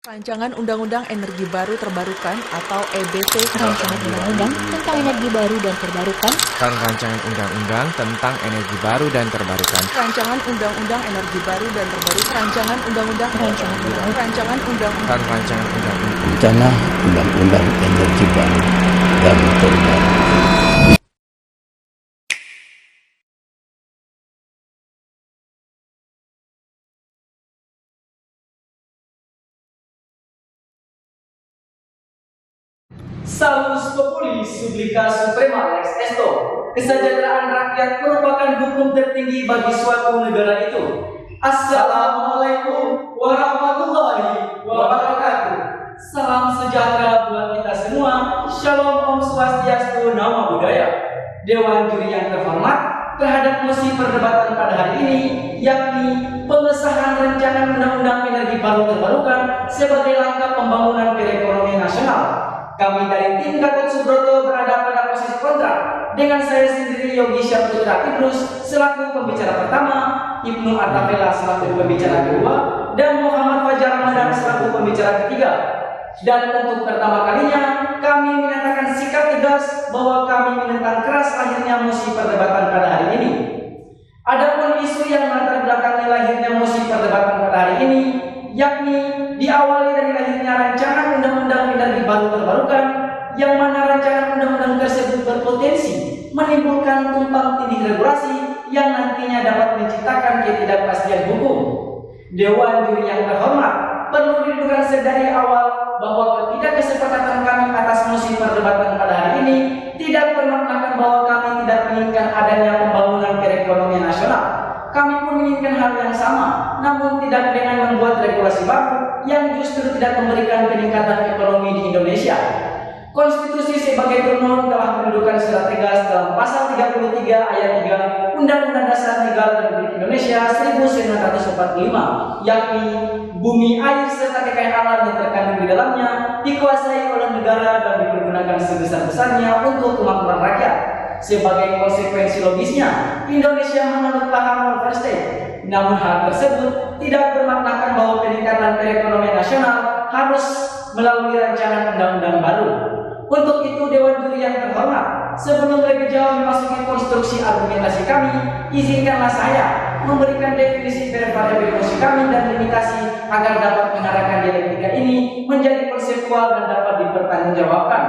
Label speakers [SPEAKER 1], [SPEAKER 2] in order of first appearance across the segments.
[SPEAKER 1] Rancangan Undang-Undang Energi Baru Terbarukan atau EBT.
[SPEAKER 2] Rancangan Undang-Undang tentang Energi Baru dan Terbarukan.
[SPEAKER 3] Rancangan Undang-Undang tentang Energi Baru dan Terbarukan.
[SPEAKER 1] Rancangan Undang-Undang Energi Baru dan Terbarukan. Rancangan Undang-Undang
[SPEAKER 2] Rencana Undang-Undang Energi Baru dan Terbarukan.
[SPEAKER 4] Salus Populi Publica Suprema Lex Esto. Kesejahteraan rakyat merupakan hukum tertinggi bagi suatu negara itu. Assalamualaikum warahmatullahi wabarakatuh. Salam sejahtera buat kita semua. Shalom, Om Swastiastu, Namo Buddhaya. Dewan Juri yang terhormat, terhadap mosi perdebatan pada hari ini, yakni pengesahan rancangan Undang-Undang Energi Baru Terbarukan sebagai langkah pembangunan perekonomian nasional, kami dari tim Gatot Subroto berada pada posisi kontra dengan saya sendiri Yogi Syahputra Idrus selaku pembicara pertama, Ibnu Attafela selaku pembicara kedua, dan Muhammad Fajar Ramadan selaku pembicara ketiga. Dan untuk pertama kalinya kami menyatakan sikap tegas bahwa kami menentang keras lahirnya mosi perdebatan pada hari ini. Adapun isu yang melatar belakangi lahirnya mosi perdebatan pada hari ini, yakni diawali dari lahirnya rancangan Undang-Undang Energi Baru Terbarukan, yang mana rancangan undang-undang tersebut berpotensi menimbulkan tumpang tindih regulasi yang nantinya dapat menciptakan ketidakpastian hukum. Dewan Juri yang terhormat, perlu diduga sedari awal bahwa ketidakkesepakatan kami atas mosi perdebatan pada hari ini tidak bermakna bahwa kami tidak menginginkan adanya pembangunan perekonomian nasional. Kami pun menginginkan hal yang sama, namun tidak dengan membuat regulasi baru yang justru tidak memberikan peningkatan ekonomi di Indonesia. Konstitusi sebagai pemohon telah mendudukan secara tegas dalam pasal 33 ayat 3 Undang-Undang Dasar Negara Republik Indonesia 1945, yakni bumi, air, serta kekayaan alam yang terkandung di dalamnya dikuasai oleh negara dan dipergunakan sebesar-besarnya untuk kemakmuran rakyat. Sebagai konsekuensi logisnya, Indonesia menganut paham welfare state. Namun hal tersebut tidak bermakna bahwa peningkatan perekonomian nasional harus melalui rancangan undang-undang baru. Untuk itu, Dewan Juri yang terhormat, sebelum lebih jauh memasuki konstruksi argumentasi kami, izinkanlah saya memberikan definisi variabel emosi kami dan limitasi agar dapat mengarahkan dialektika ini menjadi konseptual dan dapat dipertanggungjawabkan.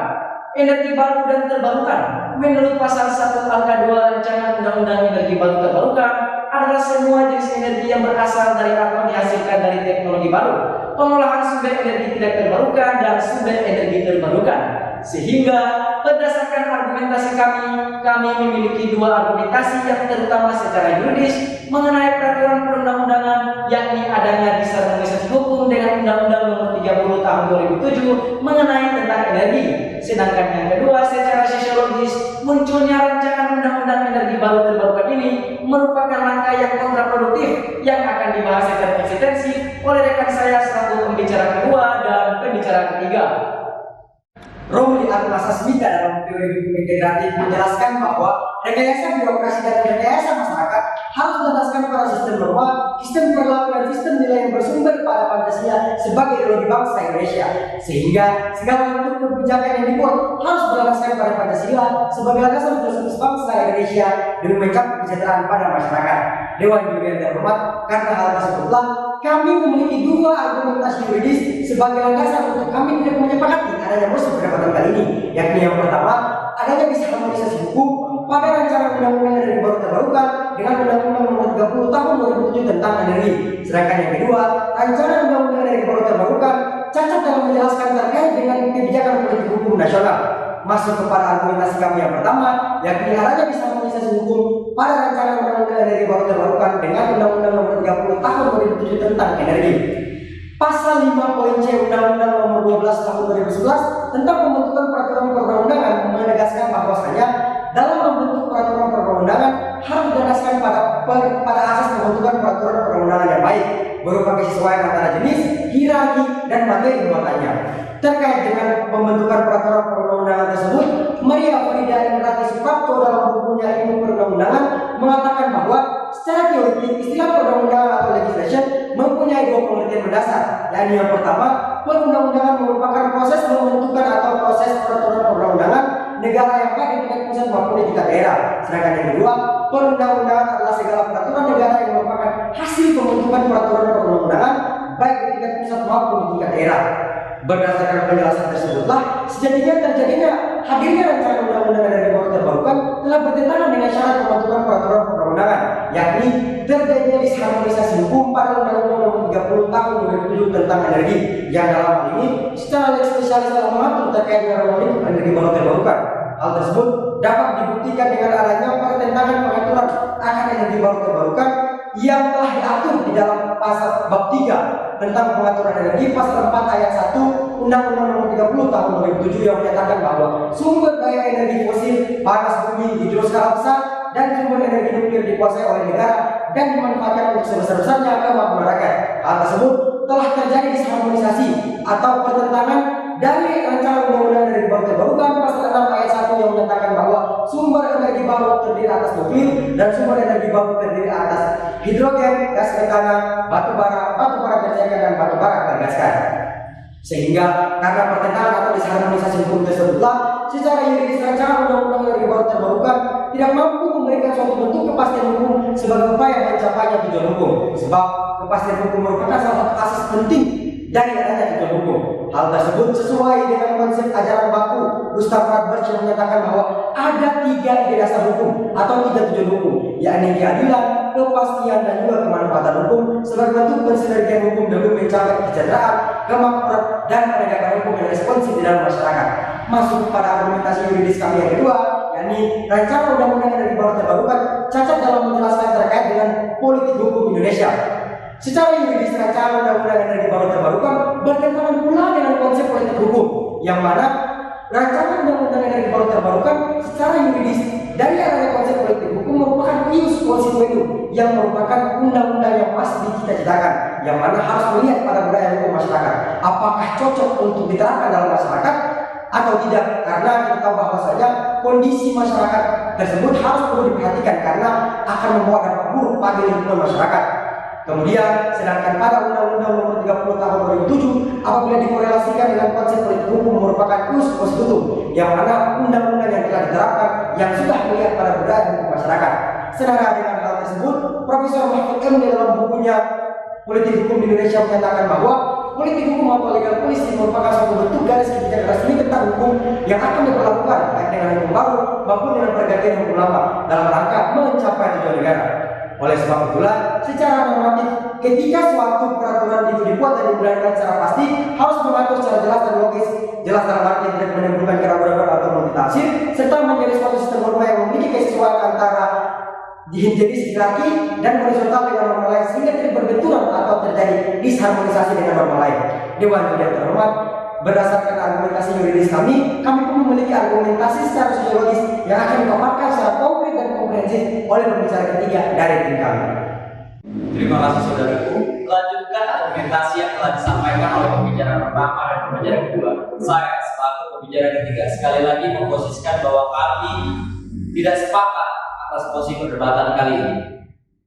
[SPEAKER 4] Energi baru dan terbarukan menurut pasal 1 angka 2 rancangan Undang-Undang Energi Baru Terbarukan adalah semua jenis energi yang berasal dari atau dihasilkan dari teknologi baru, pengolahan sumber energi tidak terbarukan dan sumber energi terbarukan. Sehingga berdasarkan argumentasi kami memiliki dua argumentasi yang terutama secara yuridis mengenai peraturan perundang-undangan, yakni adanya disharmonisasi hukum dengan Undang-Undang Nomor 30 Tahun 2007 mengenai tentang energi. Sedangkan yang kedua, secara sosiologis, munculnya rancangan Undang-Undang Energi Baru Terbarukan ini merupakan langkah yang kontraproduktif yang akan dibahas secara ekstensi oleh rekan saya selaku pembicara kedua dan pembicara ketiga.
[SPEAKER 5] Romli Atmasasmita dalam teori hukum integratif menjelaskan bahwa rekayasa birokrasi dan rekayasa masyarakat harus berdasarkan pada sistem norma, sistem perilaku dan sistem nilai yang bersumber pada Pancasila sebagai ideologi bangsa Indonesia, sehingga segala bentuk kebijakan yang dibuat harus berdasarkan pada Pancasila sebagai landasan filosofis bangsa Indonesia demi mencapai kesejahteraan pada masyarakat. Dewan Juri yang terhormat, karena hal tersebutlah kami memiliki dua argumentasi yuridis sebagai landasan untuk kami tidak menyepakati adanya mosi perdebatan kali ini, yakni yang pertama, adanya disharmonisasi hukum pada rancangan Undang-Undang Energi Baru Terbarukan dengan Undang-Undang Nomor 30 Tahun 2007 tentang energi. Sedangkan yang kedua, rancangan Undang-Undang Energi Baru Terbarukan cacat dalam menjelaskan terkait dengan kebijakan politik hukum nasional. Masuk kepada argumentasi kami yang pertama, yakni adanya disharmonisasi hukum pada rancangan Undang-Undang Energi Baru Terbarukan dengan Undang-Undang Nomor 30 Tahun 2007 tentang energi. Pasal 5 poin C Undang-Undang Nomor 12 Tahun 2011 tentang pembentukan peraturan perundang-undangan menegaskan bahwasanya dalam membentuk peraturan perundang-undangan harus didasarkan pada asas pembentukan peraturan perundang-undangan yang baik berupa kesesuaian antara jenis, hierarki, dan materi muatannya. Terkait dengan pembentukan peraturan perundang-undangan tersebut, Maria Frida Indrati Suprapto dalam bukunya Ilmu Perundang-undangan mengatakan bahwa secara teoretik istilah perundang-undangan atau legislation mempunyai dua pengertian mendasar, yakni yang pertama perundang-undangan merupakan proses pembentukan atau proses peraturan perundang-undangan negara yang baik di tingkat pusat maupun di tingkat daerah. Sedangkan yang kedua, perundang-undangan adalah segala peraturan negara yang merupakan hasil pembentukan peraturan perundang-undangan baik di tingkat pusat maupun di tingkat daerah. Berdasarkan penjelasan tersebutlah, sejatinya terjadinya hadirnya rancangan undang-undang energi baru terbarukan telah bertentangan dengan syarat pembentukan peraturan perundang-undangan, yakni terjadinya disharmonisasi hukum pada Undang-Undang Nomor 30 Tahun 2007 tentang energi, yang dalam hal ini secara lex spesialis telah mengatur terkait dengan ruang energi baru terbarukan. Hal tersebut dapat dibuktikan dengan adanya pertentangan pengaturan akan energi baru terbarukan yang telah diatur di dalam pasal bab 3 tentang pengaturan energi pasal 4 ayat 1 Undang-Undang Nomor 30 Tahun 2007 yang menyatakan bahwa sumber daya energi fosil, panas bumi, hidroskala besar, dan sumber energi nuklir dikuasai oleh negara dan dimanfaatkan untuk sebesar-besarnya ke masyarakat. Hal tersebut telah terjadi disharmonisasi atau pertentangan dari rancangan undang-undang energi baru terbarukan pasal 6 ayat 1 yang menyatakan bahwa sumber energi baru terdiri atas nuklir dan sumber energi baru terdiri atas hidrogen, gas metana, batu bara tercairkan, dan batu bara tergaskan. Sehingga karena pertentangan atau disharmonisasi hukum tersebutlah secara yuridis rancangan undang-undang energi baru terbarukan tidak mampu memberikan suatu bentuk kepastian hukum sebagai upaya mencapainya tujuan hukum, sebab kepastian hukum merupakan salah satu asas penting dari adanya tujuan hukum. Hal tersebut sesuai dengan konsep ajaran baku Gustav Radbert yang menyatakan bahwa ada 3 ide dasar hukum atau 3 tujuan hukum, yakni keadilan, kepastian, dan juga kemanfaatan hukum sebagai bentuk pensinergian hukum demi mencapai kesejahteraan, kemakmuran, dan penegakan hukum yang responsif di dalam masyarakat. Masuk pada argumentasi yuridis kami yang kedua, yakni rancangan undang-undang energi baru terbarukan cacat dalam menjelaskan terkait dengan politik hukum Indonesia. Secara yuridis rancangan undang-undang energi baru terbarukan bertentangan pula dengan konsep politik hukum, yang mana rancangan undang-undang energi baru terbarukan secara yuridis dari adanya konsep politik hukum merupakan ius constituendo yang merupakan undang-undang yang masih dicita-citakan, yang mana harus melihat pada budaya hukum masyarakat apakah cocok untuk diterapkan dalam masyarakat atau tidak, karena kita tahu bahwasanya kondisi masyarakat tersebut harus perlu diperhatikan karena akan membawa dampak buruk bagi lingkungan masyarakat. Kemudian, sedangkan pada Undang-Undang Nomor 30 Tahun 2007 apabila dikorelasikan dengan konsep politik hukum merupakan ius constitutum, yang mana undang-undang yang telah diterapkan yang sudah melihat pada budaya hukum masyarakat. Senada dengan hal tersebut, Profesor Mahfud M dalam bukunya Politik Hukum di Indonesia menyatakan bahwa politik hukum atau legal policy merupakan suatu bentuk garis kebijakan resmi tentang hukum yang akan diberlakukan baik dengan hukum baru maupun dengan pergantian hukum lama dalam rangka mencapai tujuan negara. Oleh sebab itulah, secara normatif, ketika suatu peraturan itu dibuat dan dijalankan secara pasti, harus mengatur secara jelas dan logis, jelas dalam arti tidak menimbulkan keraguan atau multitafsir, serta menjadi suatu sistem norma yang memiliki kesesuaian antara jenis hierarki dan horizontal dengan norma lain sehingga tidak berbenturan atau terjadi disharmonisasi dengan norma lain. Dewan yang terhormat, berdasarkan argumentasi yuridis kami pun memiliki argumentasi secara sosiologis yang akan dipaparkan secara konkret dan komprehensif oleh pembicara ketiga dari tim kami.
[SPEAKER 4] Terima kasih saudaraku. Lanjutkan argumentasi yang telah disampaikan oleh pembicara pertama dan pembicara kedua. Saya selaku pembicara ketiga sekali lagi memposisikan bahwa kami tidak sepakat atas posisi perdebatan kali ini.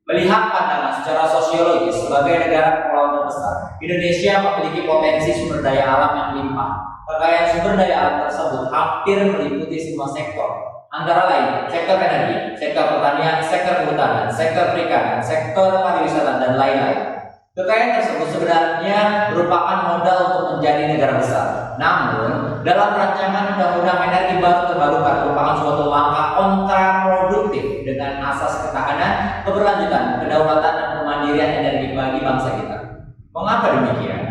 [SPEAKER 4] Melihat pandangan secara sosiologis sebagai negara kepulauan terbesar, Indonesia memiliki potensi sumber daya alam yang limpah. Kekayaan sumber daya alam tersebut hampir meliputi semua sektor, antara lain sektor energi, sektor pertanian, sektor kehutanan, sektor perikanan, sektor pariwisata, dan lain-lain. Kekayaan tersebut sebenarnya merupakan modal untuk menjadi negara besar. Namun, dalam rancangan undang-undang energi baru terbarukan merupakan suatu langkah kontraproduktif dengan asas ketahanan, keberlanjutan, kedaulatan, dan kemandirian energi bagi bangsa kita. Mengapa demikian?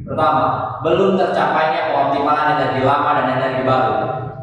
[SPEAKER 4] Pertama, belum tercapainya keoptimalan energi lama dan energi baru.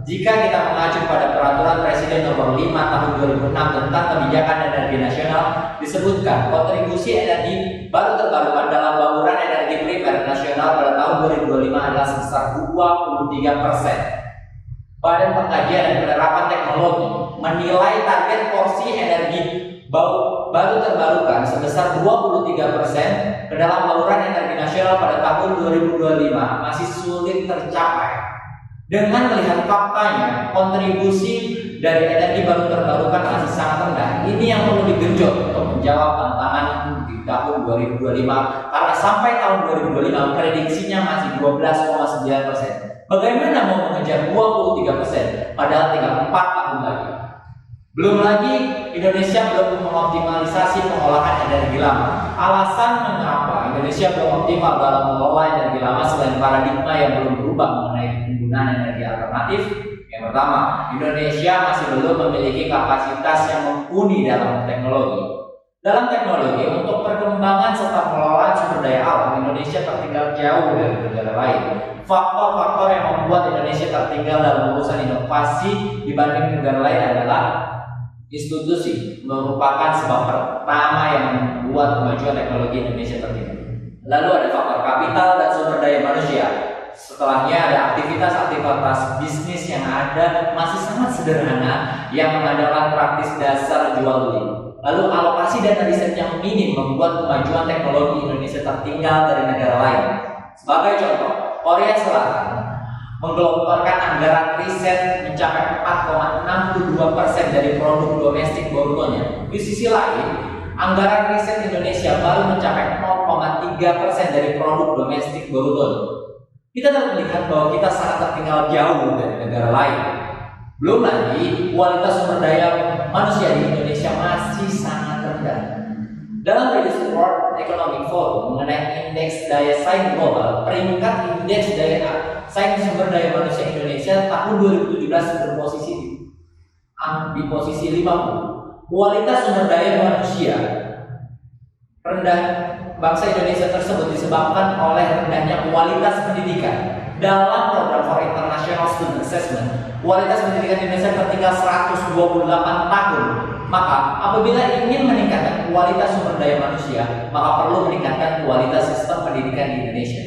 [SPEAKER 4] Jika kita mengacu pada Peraturan Presiden Nomor 5 Tahun 2006 tentang Kebijakan Energi Nasional, disebutkan kontribusi energi baru terbarukan dalam bauran energi primer nasional pada tahun 2025 adalah sebesar 23%. Badan Pengkajian dan Penerapan Teknologi menilai target porsi energi baru terbarukan sebesar 23% ke dalam bauran energi nasional pada tahun 2025 masih sulit tercapai. Dengan melihat faktanya, kontribusi dari energi baru terbarukan masih sangat rendah. Ini yang perlu digenjot untuk menjawab tantangan
[SPEAKER 6] di tahun 2025 karena sampai tahun 2025 prediksinya masih 12,9%. Bagaimana mau mengejar 23% padahal tinggal 4 tahun lagi? Belum lagi Indonesia belum mengoptimalisasi pengolahan energi lama. Alasan mengapa Indonesia belum optimal dalam mengelola energi lama selain paradigma yang belum berubah mengenai penggunaan energi alternatif. Yang pertama, Indonesia masih belum memiliki kapasitas yang mumpuni dalam teknologi. Dalam teknologi, untuk perkembangan serta pengelolaan sumber daya alam, Indonesia tertinggal jauh dari negara lain. Faktor-faktor yang membuat Indonesia tertinggal dalam urusan inovasi dibanding negara lain adalah institusi merupakan sebab pertama yang membuat kemajuan teknologi Indonesia tertinggal. Lalu ada faktor kapital dan sumber daya manusia. Setelahnya ada aktivitas bisnis yang ada masih sangat sederhana yang mengandalkan praktis dasar jual beli. Lalu alokasi dana riset yang minim membuat kemajuan teknologi Indonesia tertinggal dari negara lain. Sebagai contoh, Korea Selatan menggelontorkan anggaran riset mencapai 4,62% dari produk domestik brutonya. Di sisi lain, anggaran riset Indonesia baru mencapai 0,3% dari produk domestik brutonya. Kita dapat melihat bahwa kita sangat tertinggal jauh dari negara lain. Belum lagi kualitas sumber daya manusia di Indonesia masih sangat rendah. Dalam rilis World Economic Forum mengenai indeks daya saing global, peringkat indeks daya saing sumber daya manusia Indonesia tahun 2017 berposisi di posisi 50. Kualitas sumber daya manusia rendah bangsa Indonesia tersebut disebabkan oleh rendahnya kualitas pendidikan. Dalam program for International Student Assessment, kualitas pendidikan Indonesia tertinggal 128 tahun. Maka apabila ingin meningkatkan kualitas sumber daya manusia, maka perlu meningkatkan kualitas sistem pendidikan di Indonesia.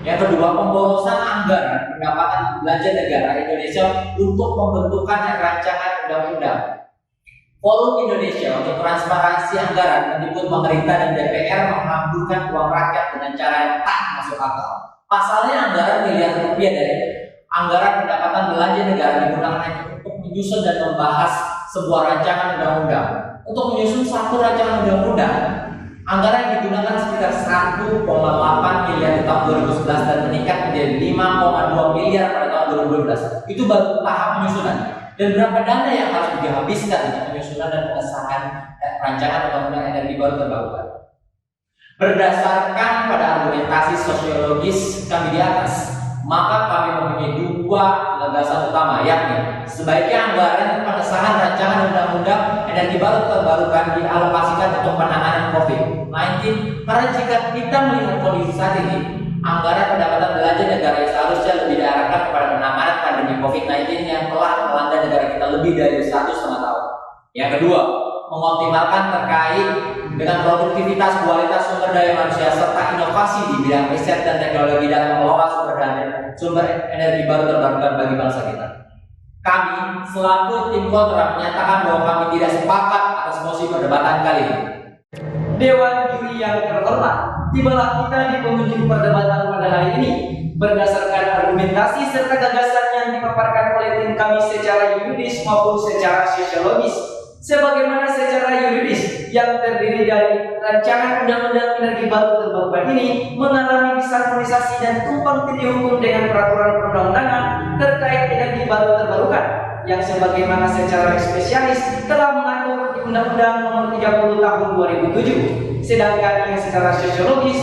[SPEAKER 6] Yang kedua, pemborosan anggaran pendapatan belanja negara Indonesia untuk pembentukan rancangan undang-undang. Forum Indonesia untuk Transparansi Anggaran menyebut pemerintah dan DPR menghamburkan uang rakyat dengan cara yang tak masuk akal. Pasalnya anggaran miliar rupiah dari anggaran pendapatan belanja negara digunakan untuk menyusun dan membahas sebuah rancangan undang-undang. Untuk menyusun satu rancangan undang-undang, anggaran digunakan sekitar 1,8 miliar di tahun 2011 dan meningkat menjadi 5,2 miliar pada tahun 2012. Itu baru tahap penyusunan. Dan berapa dana yang harus dihabiskan untuk penyusunan dan pengesahan rancangan undang-undang energi baru terbarukan? Berdasarkan pada argumentasi sosiologis kami di atas, maka kami mempunyai dua gagasan utama, yakni sebaiknya anggaran pengesahan rancangan undang-undang energi baru terbarukan dialokasikan untuk penanganan COVID-19, karena jika kita melihat kondisi saat ini, anggaran pendapatan belanja negara yang seharusnya lebih diarahkan kepada penanganan pandemi COVID-19 yang telah melanda negara kita lebih dari 1,5 tahun. Yang kedua, mengoptimalkan terkait dengan produktivitas, kualitas sumber daya manusia serta inovasi di bidang riset dan teknologi dalam mengelola sumber energi baru terbarukan bagi bangsa kita. Kami selaku tim kontra menyatakan bahwa kami tidak sepakat atas mosi perdebatan kali ini.
[SPEAKER 4] Dewan juri yang terhormat, tibalah kita di penghujung perdebatan pada hari ini. Berdasarkan argumentasi serta gagasan yang dipaparkan oleh tim kami secara yuridis maupun secara sosiologis, sebagaimana secara yuridis yang terdiri dari rancangan undang-undang energi baru terbarukan ini mengalami disinkronisasi dan tumpang tindih hukum dengan peraturan perundang-undangan terkait energi baru terbarukan yang sebagaimana secara spesialis telah mengatur di Undang-Undang Nomor 30 Tahun 2007. Sedangkan yang secara sosiologis,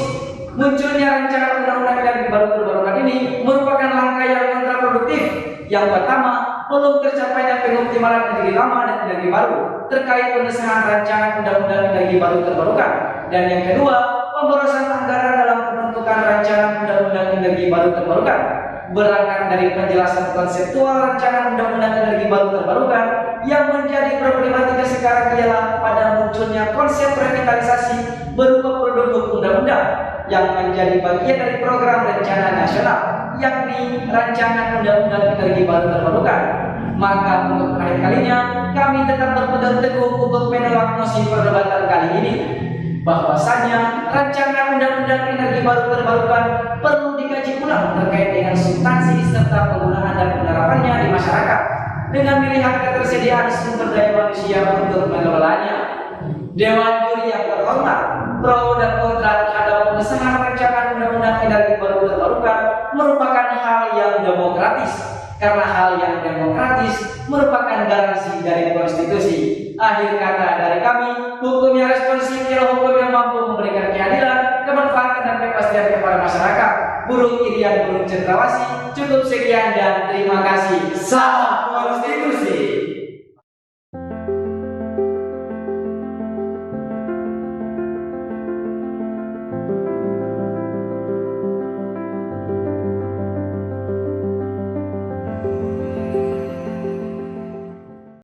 [SPEAKER 4] munculnya rancangan undang-undang energi baru terbarukan ini merupakan langkah yang kontraproduktif. Yang pertama, belum tercapainya pengoptimalan energi lama dan energi baru terkait pengesahan rancangan undang-undang energi baru terbarukan. Dan yang kedua, pemborosan anggaran dalam pembentukan rancangan undang-undang energi baru terbarukan. Berangkat dari penjelasan konseptual rancangan undang-undang energi baru terbarukan, yang menjadi problematika sekarang ialah pada munculnya konsep revitalisasi berupa produk undang-undang yang menjadi bagian dari program rencana nasional, yakni rancangan undang-undang energi baru terbarukan. Maka untuk terakhir kalinya kami tetap berpegang teguh untuk menolak mosi perdebatan kali ini, bahwasanya rancangan undang-undang energi baru terbarukan perlu dikaji ulang terkait dengan substansi serta penggunaan dan penerapannya di masyarakat dengan melihat ketersediaan sumber daya manusia untuk mengelolanya. Dewan juri yang terhormat, pro dan kontra terhadap pengesahan rancangan undang-undang energi baru terbarukan merupakan hal yang demokratis, karena hal yang demokratis merupakan garansi dari konstitusi. Akhir kata dari kami, hukum yang responsif ialah hukum yang mampu memberikan keadilan, kemanfaatan dan kepastian kepada masyarakat. Burung Irian Burung Cendrawasih. Cukup sekian dan terima kasih. Salam konstitusi.